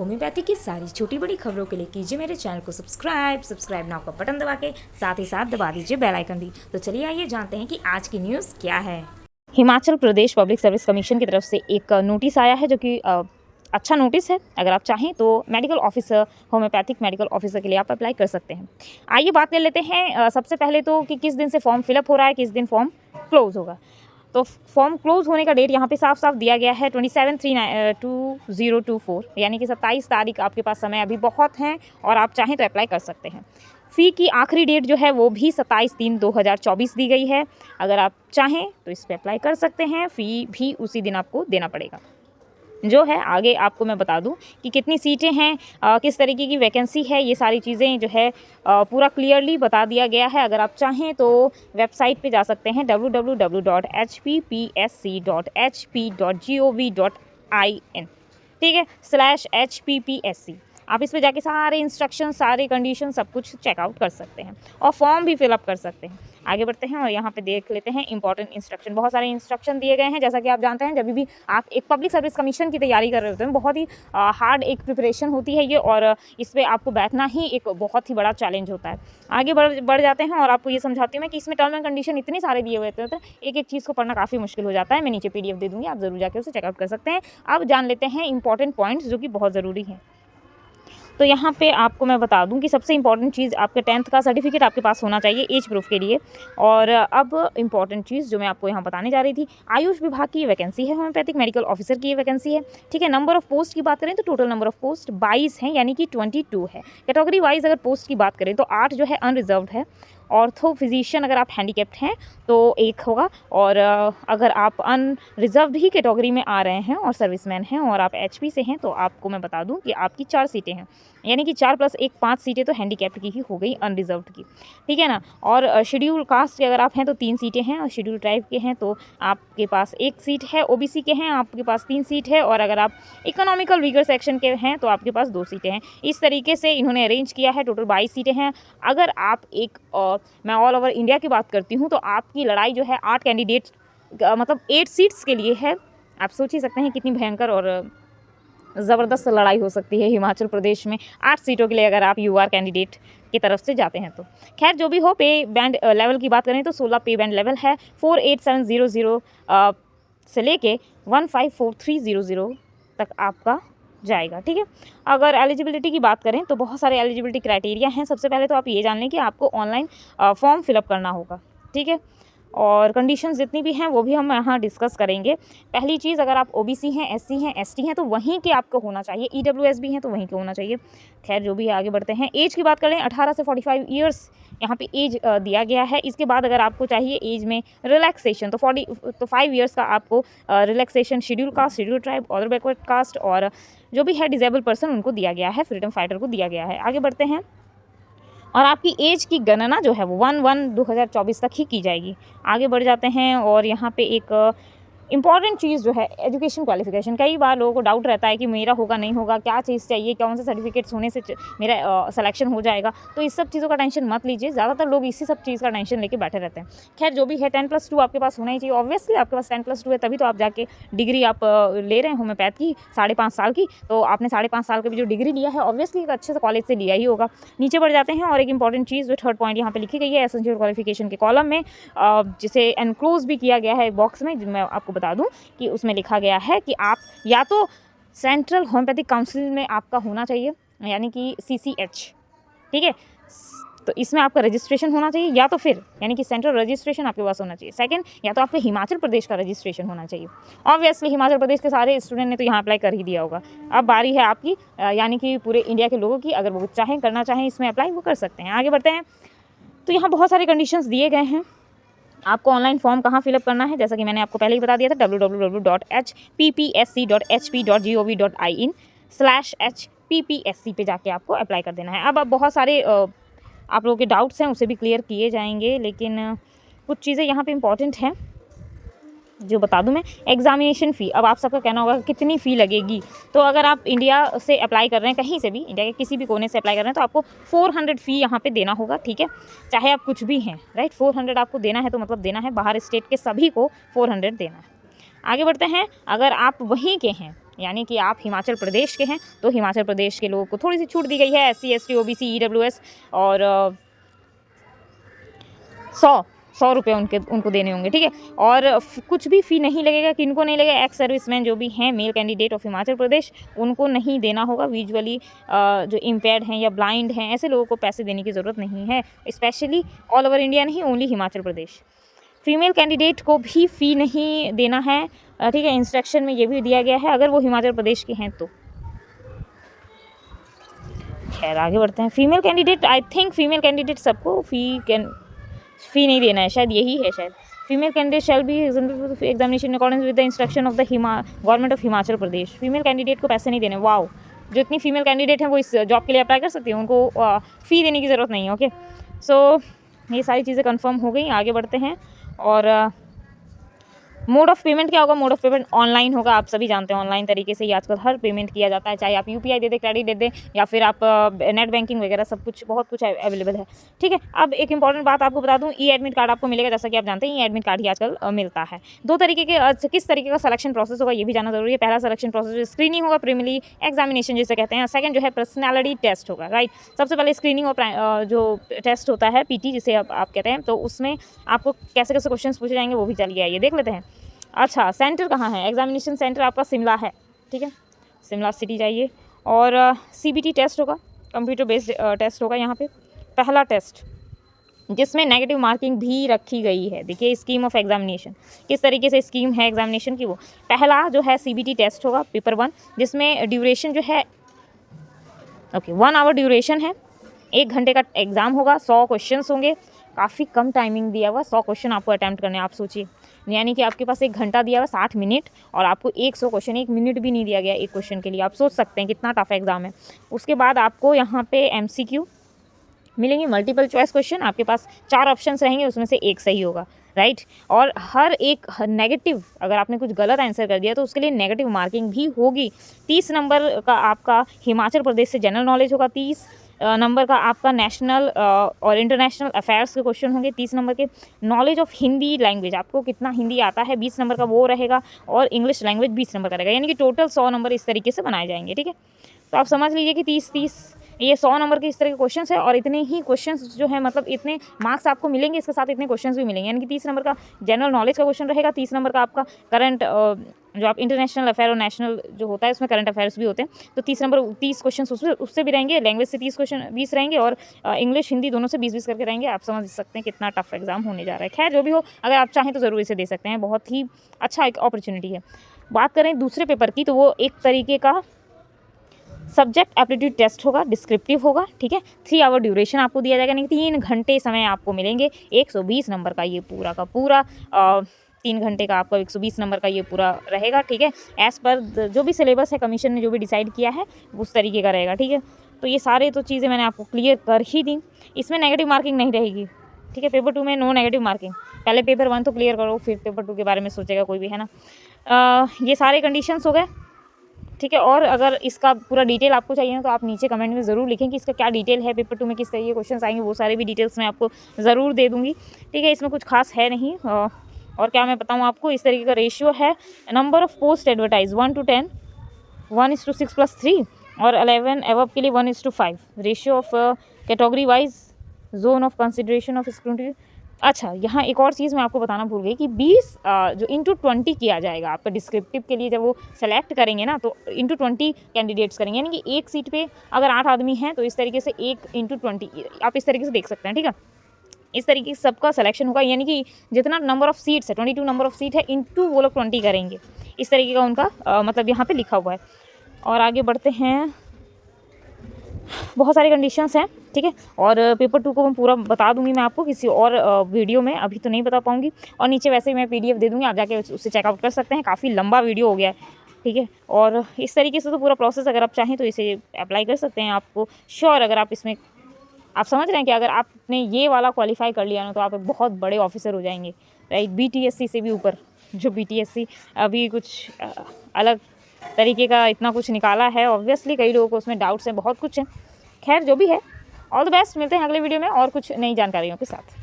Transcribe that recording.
Homeopathy की सारी छोटी बड़ी खबरों के लिए कीजिए मेरे चैनल को सब्सक्राइब नाउ का बटन दबा के साथ ही साथ दबा दीजिए बेल आइकन भी। तो चलिए आइए जानते हैं कि आज की न्यूज़ क्या है। Himachal Pradesh public service commission की तरफ से एक नोटिस आया है जो कि अच्छा नोटिस है। अगर आप चाहें तो medical officer, homeopathic medical officer के लिए आप अप्लाई कर सकते हैं। आइए बात कर लेते हैं सबसे पहले तो कि किस दिन से फॉर्म फिलअप हो रहा है, किस दिन फॉर्म क्लोज होगा। तो फॉर्म क्लोज होने का डेट यहाँ पे साफ साफ दिया गया है 27/3/2024, यानी कि 27 तारीख आपके पास समय अभी बहुत हैं और आप चाहें तो अप्लाई कर सकते हैं। फ़ी की आखिरी डेट जो है वो भी 27/3/2024 दी गई है। अगर आप चाहें तो इस पर अप्लाई कर सकते हैं। फ़ी भी उसी दिन आपको देना पड़ेगा। जो है आगे आपको मैं बता दूं कि कितनी सीटें हैं, किस तरीके की वैकेंसी है, ये सारी चीज़ें जो है पूरा क्लियरली बता दिया गया है। अगर आप चाहें तो वेबसाइट पे जा सकते हैं www.hppsc.hp.gov.in, ठीक है, /HPPSC। आप इस पे जाके सारे इंस्ट्रक्शन, सारे कंडीशन सब कुछ चेकआउट कर सकते हैं और फॉर्म भी फिलअप कर सकते हैं। आगे बढ़ते हैं और यहाँ पे देख लेते हैं इंपॉर्टेंट इंस्ट्रक्शन। बहुत सारे इंस्ट्रक्शन दिए गए हैं। जैसा कि आप जानते हैं, जब भी आप एक पब्लिक सर्विस कमीशन की तैयारी कर रहे होते हैं, बहुत ही हार्ड एक प्रिपरेशन होती है ये, और इस पर आपको बैठना ही एक बहुत ही बड़ा चैलेंज होता है। आगे बढ़ जाते हैं और आपको ये समझाती हूँ मैं कि इसमें टर्म एंड कंडीशन इतने सारे दिए हुए होते हैं, एक एक चीज़ को पढ़ना काफ़ी मुश्किल हो जाता है। मैं नीचे PDF दे दूँगी, आप ज़रूर जाकर उसे चेकआउट कर सकते हैं। अब जान लेते हैं इंपॉर्टेंट पॉइंट्स जो कि बहुत ज़रूरी हैं। तो यहाँ पे आपको मैं बता दूं कि सबसे इम्पॉर्टेंट चीज़ आपके 10th का सर्टिफिकेट आपके पास होना चाहिए एज प्रूफ के लिए। और अब इम्पॉर्टेंट चीज़ जो मैं आपको यहाँ बताने जा रही थी, आयुष विभाग की वैकेंसी है, होम्योपैथिक मेडिकल ऑफिसर की वैकेंसी है, ठीक है। नंबर ऑफ पोस्ट की बात करें तो टोटल नंबर ऑफ पोस्ट 22 हैं, यानी कि 22 है। कैटेगरी वाइज अगर पोस्ट की बात करें तो 8 जो है अनरिजर्व्ड है। ऑर्थो फिजिशियन अगर आप हैंडीकैप्ड हैं तो 1 होगा, और अगर आप अनरिजर्व्ड ही कैटेगरी में आ रहे हैं और सर्विसमैन हैं और आप HP से हैं तो आपको मैं बता दूं कि आपकी 4 सीटें हैं, यानी कि 4 + 1 5 सीटें तो हैंडीकैप्ड की ही हो गई, अनरिजर्व्ड की, ठीक है ना। और शेड्यूल कास्ट के अगर आप हैं तो 3 सीटें हैं, और शेड्यूल ट्राइब के हैं तो आपके पास 1 सीट है, OBC के हैं आपके पास 3 सीट है, और अगर आप इकोनॉमिकल वीकर सेक्शन के हैं तो आपके पास 2 सीटें हैं। इस तरीके से इन्होंने अरेंज किया है। टोटल 22 सीटें हैं। अगर आप मैं ऑल ओवर इंडिया की बात करती हूँ तो आपकी लड़ाई जो है 8 कैंडिडेट मतलब 8 सीट्स के लिए है। आप सोच ही सकते हैं कितनी भयंकर और ज़बरदस्त लड़ाई हो सकती है हिमाचल प्रदेश में 8 सीटों के लिए, अगर आप UR कैंडिडेट की तरफ से जाते हैं तो। खैर जो भी हो, पे बैंड लेवल की बात करें तो 16 पे बैंड लेवल है। 48700 से लेके 154300 तक आपका जाएगा, ठीक है। अगर एलिजिबिलिटी की बात करें तो बहुत सारे एलिजिबिलिटी क्राइटेरिया हैं। सबसे पहले तो आप ये जान लें कि आपको ऑनलाइन फॉर्म फिलअप करना होगा, ठीक है, और कंडीशंस जितनी भी हैं वो भी हम यहाँ डिस्कस करेंगे। पहली चीज़, अगर आप OBC हैं, SC हैं, ST हैं तो वहीं के आपको होना चाहिए। EWS भी हैं तो वहीं के होना चाहिए। खैर जो भी है, आगे बढ़ते हैं। एज की बात करें 18 से 45 ईयर्स यहाँ पे एज दिया गया है। इसके बाद अगर आपको चाहिए एज में रिलैक्सेशन तो 5 ईयर्स का आपको relaxation schedule caste, schedule tribe, other backward caste और जो भी है डिजेबल पर्सन उनको दिया गया है, फ्रीडम फाइटर को दिया गया है। आगे बढ़ते हैं और आपकी एज की गणना जो है वो 1/1/2024 तक ही की जाएगी। आगे बढ़ जाते हैं और यहाँ पे एक इंपॉर्टेंट चीज़ जो है एजुकेशन क्वालिफिकेशन। कई बार लोगों को डाउट रहता है कि मेरा होगा नहीं होगा, क्या चीज़ चाहिए, कौन से सर्टिफिकेट्स होने से मेरा सिलेक्शन हो जाएगा। तो इस सब चीज़ों का टेंशन मत लीजिए। ज़्यादातर लोग इसी सब चीज़ का टेंशन लेके बैठे रहते हैं। खैर जो भी है, 10+2 आपके पास होना ही चाहिए। ऑब्वियसली आपके पास 10+2 है तभी तो आप जाके डिग्री आप ले रहे हैं होम्योपैथ की 5.5 साल की। तो आपने 5.5 साल का भी जो डिग्री लिया है ऑब्वियसली एक अच्छे से कॉलेज से लिया ही होगा। नीचे बढ़ जाते हैं और एक इंपॉर्टेंट चीज़ जो 3rd पॉइंट यहाँ पे लिखी गई है एसेंशियल क्वालिफिकेशन के कॉलम में, जिसे एनक्लोज भी किया गया है एक बॉक्स में। मैं आपको बता दूँ कि उसमें लिखा गया है कि आप या तो सेंट्रल होम्योपैथिक काउंसिल में आपका होना चाहिए, यानी कि CCH, ठीक है। तो इसमें आपका रजिस्ट्रेशन होना चाहिए, या तो फिर यानी कि सेंट्रल रजिस्ट्रेशन आपके पास होना चाहिए। सेकंड, या तो आपके हिमाचल प्रदेश का रजिस्ट्रेशन होना चाहिए। ऑब्वियसली हिमाचल प्रदेश के सारे स्टूडेंट ने तो यहाँ अप्लाई कर ही दिया होगा। अब बारी है आपकी, यानी कि पूरे इंडिया के लोगों की। अगर वो करना चाहें इसमें अप्लाई, वो कर सकते हैं। आगे बढ़ते हैं तो यहाँ बहुत सारे कंडीशंस दिए गए हैं। आपको ऑनलाइन फॉर्म कहाँ फिलअप करना है, जैसा कि मैंने आपको पहले ही बता दिया था, www.hppsc.hp.gov.in/HPPSC पे जाके आपको अप्लाई कर देना है। अब बहुत सारे आप लोगों के डाउट्स हैं उसे भी क्लियर किए जाएंगे, लेकिन कुछ चीज़ें यहाँ पे इंपॉर्टेंट हैं जो बता दूं मैं। एग्जामिनेशन फ़ी, अब आप सबका कहना होगा कितनी फ़ी लगेगी। तो अगर आप इंडिया से अप्लाई कर रहे हैं, कहीं से भी इंडिया के किसी भी कोने से अप्लाई कर रहे हैं, तो आपको 400 फ़ी यहाँ पे देना होगा, ठीक है, चाहे आप कुछ भी हैं, राइट। 400 आपको देना है तो मतलब देना है, बाहर स्टेट के सभी को 400 देना है। आगे बढ़ते हैं, अगर आप वहीं के हैं यानी कि आप हिमाचल प्रदेश के हैं तो हिमाचल प्रदेश के लोगों को थोड़ी सी छूट दी गई है। SC ST OBC EWS और 100 रुपये उनको देने होंगे, ठीक है। और कुछ भी फ़ी नहीं लगेगा, किनको नहीं लगेगा, एक्स सर्विसमैन जो भी हैं male candidate of Himachal Pradesh उनको नहीं देना होगा। विजुअली जो इम्पेयर्ड हैं या ब्लाइंड हैं ऐसे लोगों को पैसे देने की ज़रूरत नहीं है, स्पेशली ऑल ओवर इंडिया नहीं, only Himachal Pradesh. Female candidate को भी फ़ी नहीं देना है, ठीक है। इंस्ट्रक्शन में ये भी दिया गया है अगर वो हिमाचल प्रदेश के हैं तो। खैर आगे बढ़ते हैं। Female candidate, I think female candidate सबको फ़ी नहीं देना है, शायद यही है शायद। Female candidate shall be examination in accordance with the instruction of the government of Himachal Pradesh. Female candidate को पैसे नहीं देने। वाओ, जो इतनी फीमेल कैंडिडेट हैं वो इस जॉब के लिए अप्लाई कर सकती हैं, उनको फ़ी देने की ज़रूरत नहीं है। ओके, सो ये सारी चीज़ें कंफर्म हो गई। आगे बढ़ते हैं। और मोड ऑफ़ पेमेंट क्या होगा? मोड ऑफ़ पेमेंट ऑनलाइन होगा। आप सभी जानते हैं ऑनलाइन तरीके से ही आजकल हर पेमेंट किया जाता है, चाहे आप UPI दे दें, क्रेडिट दे दें, या फिर आप नेट बैंकिंग वगैरह सब कुछ, बहुत कुछ अवेलेबल है, ठीक है। अब एक इंपॉर्टेंट बात आपको बता दूं, ई-एडमिट कार्ड आपको मिलेगा। जैसा कि आप जानते हैं ई-एडमिट कार्ड ही आजकल मिलता है। 2 तरीके के किस तरीके का सिलेक्शन प्रोसेस होगा ये भी जानना जरूरी है। पहला सिलेक्शन प्रोसेस स्क्रीनिंग होगा, प्रीलिमिनरी एग्जामिनेशन जिसे कहते हैं। सेकंड जो है पर्सनैलिटी टेस्ट होगा, राइट। सबसे पहले स्क्रीनिंग और जो टेस्ट होता है PT जिसे आप कहते हैं, तो उसमें आपको कैसे कैसे क्वेश्चन पूछे जाएंगे वो भी चलिए आइए देख लेते हैं। अच्छा, सेंटर कहाँ है? एग्जामिनेशन सेंटर आपका शिमला है, ठीक है, शिमला सिटी जाइए। और CBT टेस्ट होगा, कंप्यूटर बेस्ड टेस्ट होगा यहाँ पे। पहला टेस्ट जिसमें नेगेटिव मार्किंग भी रखी गई है। देखिए स्कीम ऑफ एग्जामिनेशन किस तरीके से स्कीम है एग्जामिनेशन की। वो पहला जो है CBT टेस्ट होगा, पेपर 1, जिसमें ड्यूरेशन जो है 1 आवर ड्यूरेशन है। 1 घंटे का एग्ज़ाम होगा, 100 क्वेश्चन होंगे। काफ़ी कम टाइमिंग दिया हुआ, 100 क्वेश्चन आपको अटैम्प्ट करने। आप सोचिए, यानी कि आपके पास 1 घंटा दिया हुआ, 60 मिनट, और आपको 100 क्वेश्चन, 1 मिनट भी नहीं दिया गया एक क्वेश्चन के लिए। आप सोच सकते हैं कितना टफ एग्ज़ाम है। उसके बाद आपको यहाँ पे MCQ मिलेंगे, मल्टीपल चॉइस क्वेश्चन। आपके पास 4 ऑप्शंस रहेंगे, उसमें से 1 सही होगा, राइट। और हर एक नेगेटिव, अगर आपने कुछ गलत आंसर कर दिया तो उसके लिए नेगेटिव मार्किंग भी होगी। 30 नंबर का आपका हिमाचल प्रदेश से जनरल नॉलेज होगा, 30 नंबर का आपका नेशनल और इंटरनेशनल अफेयर्स के क्वेश्चन होंगे, 30 नंबर के। नॉलेज ऑफ हिंदी लैंग्वेज, आपको कितना हिंदी आता है, 20 नंबर का वो रहेगा। और इंग्लिश लैंग्वेज 20 नंबर का रहेगा, यानी कि टोटल 100 नंबर इस तरीके से बनाए जाएंगे, ठीक है। तो आप समझ लीजिए कि 30 ये 100 नंबर के इस तरह के क्वेश्चन है, और इतने ही क्वेश्चन जो है, मतलब इतने मार्क्स आपको मिलेंगे, इसके साथ इतने क्वेश्चन भी मिलेंगे। यानी कि 30 नंबर का जनरल नॉलेज का क्वेश्चन रहेगा, 30 नंबर का आपका करंट, जो आप इंटरनेशनल अफेयर और नेशनल जो होता है उसमें करंट अफेयर्स भी होते हैं, तो 30 नंबर 30 क्वेश्चन उससे भी रहेंगे। लैंग्वेज से 30 क्वेश्चन 20 रहेंगे, और इंग्लिश हिंदी दोनों से 20-20 करके रहेंगे। आप समझ सकते हैं कितना टफ एग्जाम होने जा रहा है। खैर जो भी हो, अगर आप चाहें तो ज़रूर इसे दे सकते हैं, बहुत ही अच्छा एक अपॉर्चुनिटी है। बात करें दूसरे पेपर की, तो वो एक तरीके का सब्जेक्ट एप्टीट्यूड टेस्ट होगा, डिस्क्रिप्टिव होगा, ठीक है। 3 आवर ड्यूरेशन आपको दिया जाएगा, यानी 3 घंटे समय आपको मिलेंगे। 120 नंबर का ये पूरा का पूरा 3 घंटे का आपका 120 नंबर का ये पूरा रहेगा, ठीक है। एज़ पर जो भी सिलेबस है, कमीशन ने जो भी डिसाइड किया है उस तरीके का रहेगा, ठीक है। तो ये सारे तो चीज़ें मैंने आपको क्लियर कर ही दी। इसमें नेगेटिव मार्किंग नहीं रहेगी, ठीक है। पेपर 2 में नो नेगेटिव मार्किंग। पहले पेपर 1 तो क्लियर करो, फिर पेपर 2 के बारे में सोचेगा कोई भी, है ना। ये सारे कंडीशंस हो गए, ठीक है। और अगर इसका पूरा डिटेल आपको चाहिए ना, तो आप नीचे कमेंट में ज़रूर लिखें कि इसका क्या डिटेल है, पेपर 2 में किस तरह के क्वेश्चन आएंगे, वो सारे भी डिटेल्स मैं आपको ज़रूर दे दूँगी, ठीक है। इसमें कुछ खास है नहीं। और क्या मैं बताऊँ आपको, इस तरीके का रेशियो है। Number of post advertise 1 to 10, 1:6 + 3, और 11 एवब के लिए 1:5। Ratio of category wise zone of consideration of scrutiny. अच्छा, यहाँ एक और चीज़ मैं आपको बताना भूल गई कि 20 जो इंटू 20 किया जाएगा आपका डिस्क्रिप्टिव के लिए। जब वो सेलेक्ट करेंगे ना, तो इंटू 20 कैंडिडेट्स करेंगे, यानी कि एक सीट पे अगर 8 आदमी हैं तो इस तरीके से 1 इंटू 20 आप इस तरीके से देख सकते हैं, ठीक है। इस तरीके से सबका सिलेक्शन होगा, यानी कि जितना नंबर ऑफ़ सीट्स है, 22 नंबर ऑफ़ सीट है, इंटू वो लोग 20 करेंगे। इस तरीके का उनका मतलब यहाँ पे लिखा हुआ है। और आगे बढ़ते हैं। बहुत सारी कंडीशंस हैं, ठीक है। और पेपर 2 को मैं पूरा बता दूंगी मैं आपको किसी और वीडियो में, अभी तो नहीं बता पाऊंगी। और नीचे वैसे ही मैं PDF दे दूंगी, आप जाके उससे चेकआउट कर सकते हैं। काफ़ी लंबा वीडियो हो गया है, ठीक है। और इस तरीके से तो पूरा प्रोसेस, अगर आप चाहें तो इसे अप्लाई कर सकते हैं। आपको श्योर, अगर आप इसमें आप समझ रहे हैं कि अगर आपने ये वाला क्वालिफाई कर लिया ना, तो आप एक बहुत बड़े ऑफिसर हो जाएंगे, राइट। BTSC से भी ऊपर, जो BTSC अभी कुछ अलग तरीके का इतना कुछ निकाला है। ऑब्वियसली कई लोगों को उसमें डाउट्स हैं, बहुत कुछ है। खैर जो भी है, ऑल द बेस्ट। मिलते हैं अगले वीडियो में और कुछ नई जानकारियों के साथ।